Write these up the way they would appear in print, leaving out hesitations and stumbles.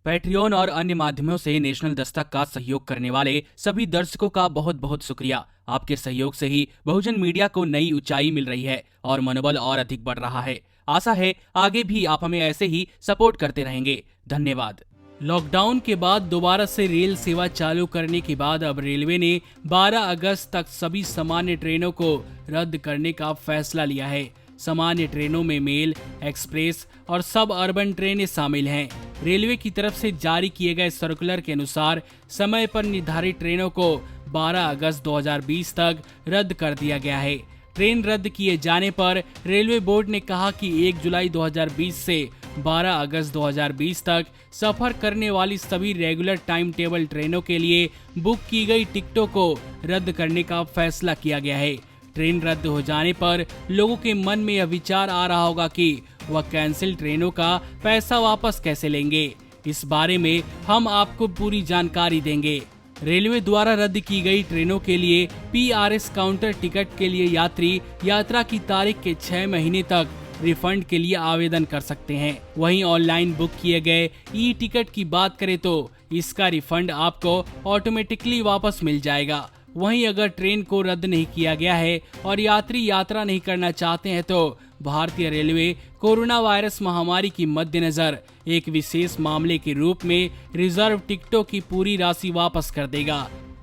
Patreon और अन्य माध्यमों से नेशनल दस्तक का सहयोग करने वाले सभी दर्शकों का बहुत बहुत शुक्रिया। आपके सहयोग से ही बहुजन मीडिया को नई ऊंचाई मिल रही है और मनोबल और अधिक बढ़ रहा है। आशा है आगे भी आप हमें ऐसे ही सपोर्ट करते रहेंगे। धन्यवाद। लॉकडाउन के बाद दोबारा से रेल सेवा चालू करने के बाद अब रेलवे ने 12 अगस्त तक सभी सामान्य ट्रेनों को रद्द करने का फैसला लिया है। सामान्य ट्रेनों में मेल, एक्सप्रेस और सब अर्बन ट्रेनें शामिल हैं। रेलवे की तरफ से जारी किए गए सर्कुलर के अनुसार समय पर निर्धारित ट्रेनों को 12 अगस्त 2020 तक रद्द कर दिया गया है। ट्रेन रद्द किए जाने पर रेलवे बोर्ड ने कहा कि 1 जुलाई 2020 से 12 अगस्त 2020 तक सफर करने वाली सभी रेगुलर टाइम टेबल ट्रेनों के लिए बुक की गई टिकटों को रद्द करने का फैसला किया गया है। ट्रेन रद्द हो जाने पर लोगों के मन में यह विचार आ रहा होगा कि वह कैंसिल ट्रेनों का पैसा वापस कैसे लेंगे। इस बारे में हम आपको पूरी जानकारी देंगे। रेलवे द्वारा रद्द की गई ट्रेनों के लिए PRS काउंटर टिकट के लिए यात्री यात्रा की तारीख के 6 महीने तक रिफंड के लिए आवेदन कर सकते हैं। वहीं ऑनलाइन बुक किए गए टिकट की बात करें तो इसका रिफंड आपको ऑटोमेटिकली वापस मिल जाएगा। वहीं अगर ट्रेन को रद्द नहीं किया गया है और यात्री यात्रा नहीं करना चाहते हैं तो भारतीय रेलवे कोरोना वायरस महामारी की मद्देनजर एक विशेष मामले के रूप में रिजर्व टिकटों की पूरी राशि वापस कर देगा।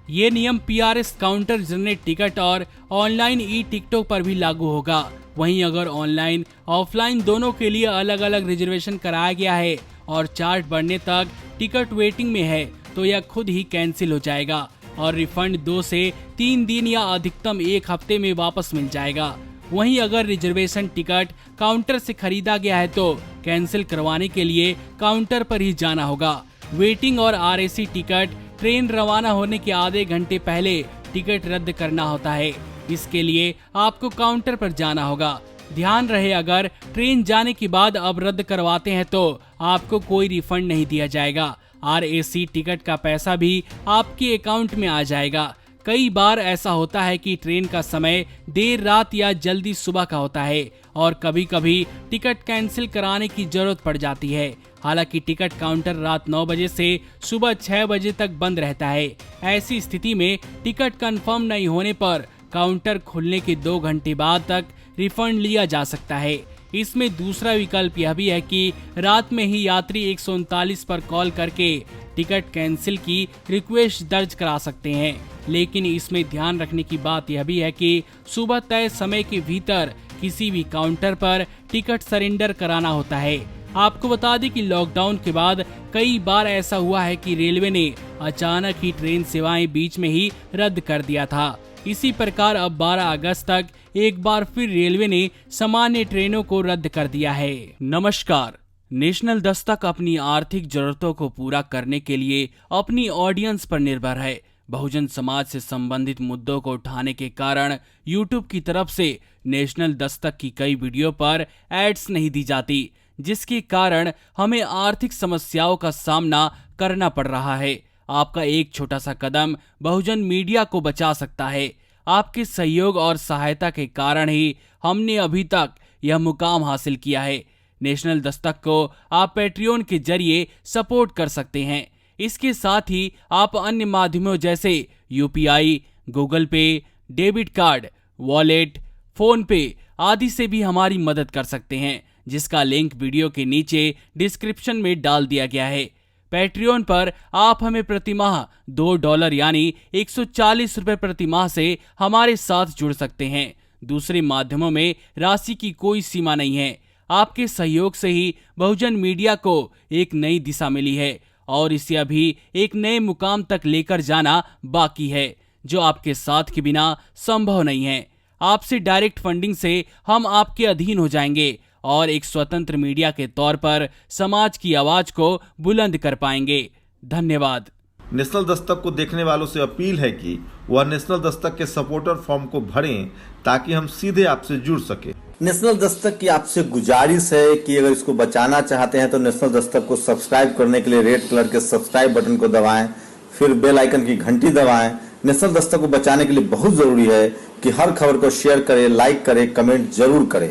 ये नियम PRS काउंटर जनरेट टिकट और ऑनलाइन टिकटों पर भी लागू होगा। वहीं अगर ऑनलाइन ऑफलाइन दोनों के लिए अलग अलग रिजर्वेशन कराया गया है और चार्ट बढ़ने तक टिकट वेटिंग में है तो यह खुद ही कैंसिल हो जाएगा और रिफंड 2 से 3 दिन या अधिकतम 1 हफ्ते में वापस मिल जाएगा। वहीं अगर रिजर्वेशन टिकट काउंटर से खरीदा गया है तो कैंसिल करवाने के लिए काउंटर पर ही जाना होगा। वेटिंग और RAC टिकट ट्रेन रवाना होने के आधे घंटे पहले टिकट रद्द करना होता है। इसके लिए आपको काउंटर पर जाना होगा। ध्यान रहे, अगर ट्रेन जाने के बाद अब रद्द करवाते हैं तो आपको कोई रिफंड नहीं दिया जाएगा। RAC टिकट का पैसा भी आपके अकाउंट में आ जाएगा। कई बार ऐसा होता है कि ट्रेन का समय देर रात या जल्दी सुबह का होता है और कभी कभी टिकट कैंसिल कराने की जरूरत पड़ जाती है। हालांकि टिकट काउंटर रात 9 बजे से सुबह 6 बजे तक बंद रहता है। ऐसी स्थिति में टिकट कंफर्म नहीं होने पर काउंटर खुलने के 2 घंटे बाद तक रिफंड लिया जा सकता है। इसमें दूसरा विकल्प यह भी है कि रात में ही यात्री 139 पर कॉल करके टिकट कैंसिल की रिक्वेस्ट दर्ज करा सकते हैं। लेकिन इसमें ध्यान रखने की बात यह भी है कि सुबह तय समय के भीतर किसी भी काउंटर पर टिकट सरेंडर कराना होता है। आपको बता दें कि लॉकडाउन के बाद कई बार ऐसा हुआ है कि रेलवे ने अचानक ही ट्रेन सेवाएं बीच में ही रद्द कर दिया था। इसी प्रकार अब 12 अगस्त तक एक बार फिर रेलवे ने सामान्य ट्रेनों को रद्द कर दिया है। नमस्कार। नेशनल दस्तक अपनी आर्थिक जरूरतों को पूरा करने के लिए अपनी ऑडियंस पर निर्भर है। बहुजन समाज से संबंधित मुद्दों को उठाने के कारण YouTube की तरफ से नेशनल दस्तक की कई वीडियो पर एड्स नहीं दी जाती, जिसके कारण हमें आर्थिक समस्याओं का सामना करना पड़ रहा है। आपका एक छोटा सा कदम बहुजन मीडिया को बचा सकता है। आपके सहयोग और सहायता के कारण ही हमने अभी तक यह मुकाम हासिल किया है। नेशनल दस्तक को आप पैट्रियन के जरिए सपोर्ट कर सकते हैं। इसके साथ ही आप अन्य माध्यमों जैसे UPI, गूगल पे, डेबिट कार्ड, वॉलेट, फोन पे आदि से भी हमारी मदद कर सकते हैं, जिसका लिंक वीडियो के नीचे डिस्क्रिप्शन में डाल दिया गया है। पैट्रियन पर आप हमें प्रतिमाह $2 यानी 140 रुपए प्रति माह से हमारे साथ जुड़ सकते हैं। दूसरे माध्यमों में राशि की कोई सीमा नहीं है। आपके सहयोग से ही बहुजन मीडिया को एक नई दिशा मिली है और इसे अभी एक नए मुकाम तक लेकर जाना बाकी है, जो आपके साथ के बिना संभव नहीं है। आपसे डायरेक्ट फंडिंग से हम आपके अधीन हो जाएंगे और एक स्वतंत्र मीडिया के तौर पर समाज की आवाज को बुलंद कर पाएंगे। धन्यवाद। नेशनल दस्तक को देखने वालों से अपील है कि वह नेशनल दस्तक के सपोर्टर फॉर्म को भरें ताकि हम सीधे आपसे जुड़ सके। नेशनल दस्तक की आपसे गुजारिश है कि अगर इसको बचाना चाहते हैं तो नेशनल दस्तक को सब्सक्राइब करने के लिए रेड कलर के सब्सक्राइब बटन को दबाएं, फिर बेल आइकन की घंटी दबाएं। नेशनल दस्तक को बचाने के लिए बहुत जरूरी है कि हर खबर को शेयर करें, लाइक करें, कमेंट जरूर करें।